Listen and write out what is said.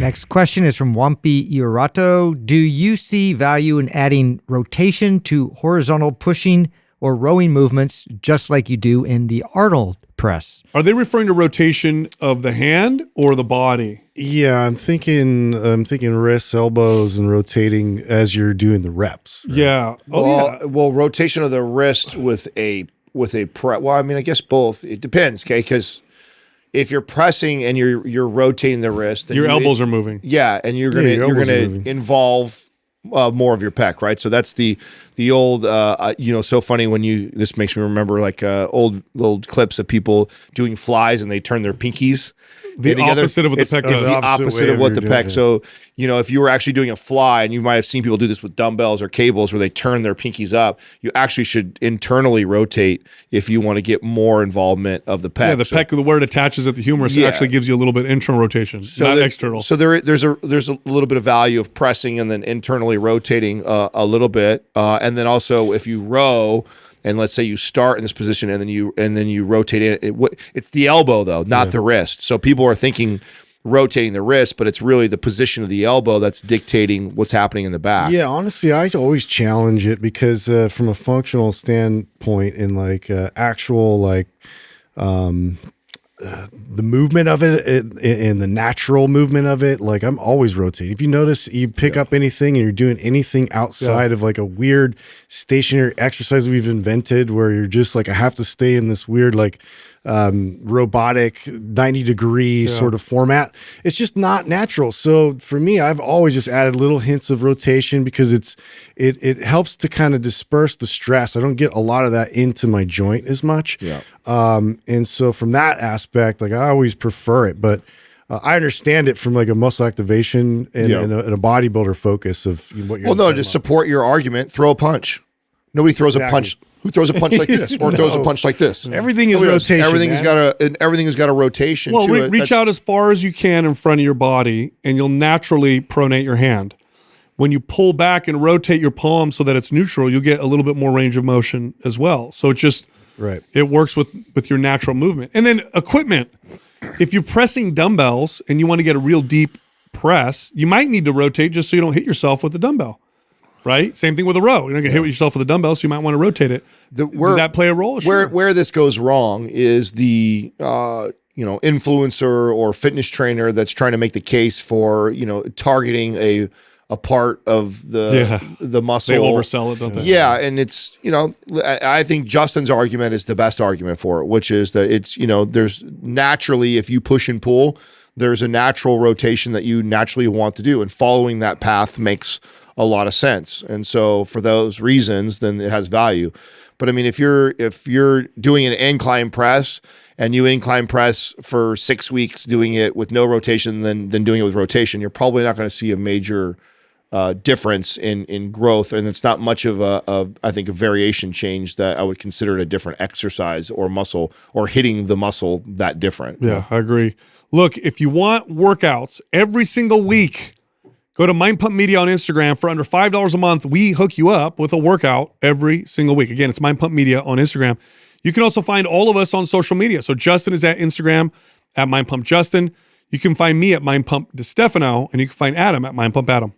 Next question is from Wampi Iorato. Do you see value in adding rotation to horizontal pushing or rowing movements just like you do in the Arnold press? Are they referring to rotation of the hand or the body? Yeah, I'm thinking wrists, elbows, and rotating as you're doing the reps. Right? Yeah. Well, rotation of the wrist with a press. Well, I mean, I guess both. It depends, okay? Because if you're pressing and you're rotating the wrist, then your elbows are moving. Yeah, and you're gonna involve more of your pec, right? So that's the old, so funny when this makes me remember like old clips of people doing flies and they turn their pinkies. The opposite of what the pec does. It's the opposite of what the pec. So, if you were actually doing a fly, and you might have seen people do this with dumbbells or cables where they turn their pinkies up, you actually should internally rotate if you want to get more involvement of the pec. Yeah, the pec, where it attaches at the humerus, actually gives you a little bit of internal rotation, not external. So there's a little bit of value of pressing and then internally rotating a little bit. And then also if you row, and let's say you start in this position and then you rotate it's the elbow though, not the wrist. So people are thinking rotating the wrist, but it's really the position of the elbow that's dictating what's happening in the back. Yeah, honestly, I always challenge it because from a functional standpoint and like actual like the movement of it and the natural movement of it, like I'm always rotating. If you notice, you pick up anything and you're doing anything outside of like a weird stationary exercise we've invented where you're just like, I have to stay in this weird like robotic 90-degree sort of format. It's just not natural. So for me, I've always just added little hints of rotation because it helps to kind of disperse the stress. I don't get a lot of that into my joint as much. Yeah. And so from that aspect, like I always prefer it, but I understand it from like a muscle activation and a bodybuilder focus of what you're to support your argument, throw a punch. Nobody throws a punch. Who throws a punch like this or throws a punch like this? Everything is rotation. Everything has got a rotation to it. Reach out as far as you can in front of your body, and you'll naturally pronate your hand. When you pull back and rotate your palm so that it's neutral, you'll get a little bit more range of motion as well. So it just it works with your natural movement. And then equipment. If you're pressing dumbbells and you want to get a real deep press, you might need to rotate just so you don't hit yourself with the dumbbell. Right? Same thing with a row. You're not going to hit yourself with a dumbbell, so you might want to rotate it. Does that play a role? Sure. Where this goes wrong is the influencer or fitness trainer that's trying to make the case for targeting a part of the muscle. They oversell it, don't they? Yeah, and it's I think Justin's argument is the best argument for it, which is that it's there's naturally, if you push and pull, there's a natural rotation that you naturally want to do, and following that path makes a lot of sense. And so for those reasons, then it has value. But I mean, if you're doing an incline press and you incline press for 6 weeks doing it with no rotation, then doing it with rotation, you're probably not going to see a major difference in growth. And it's not much of I think a variation change that I would consider it a different exercise or muscle or hitting the muscle that different. Yeah, I agree. Look, if you want workouts every single week, go to Mind Pump Media on Instagram. For under $5 a month, we hook you up with a workout every single week. Again, it's Mind Pump Media on Instagram. You can also find all of us on social media. So Justin is at Instagram at Mind Pump Justin. You can find me at Mind Pump DeStefano, and you can find Adam at Mind Pump Adam.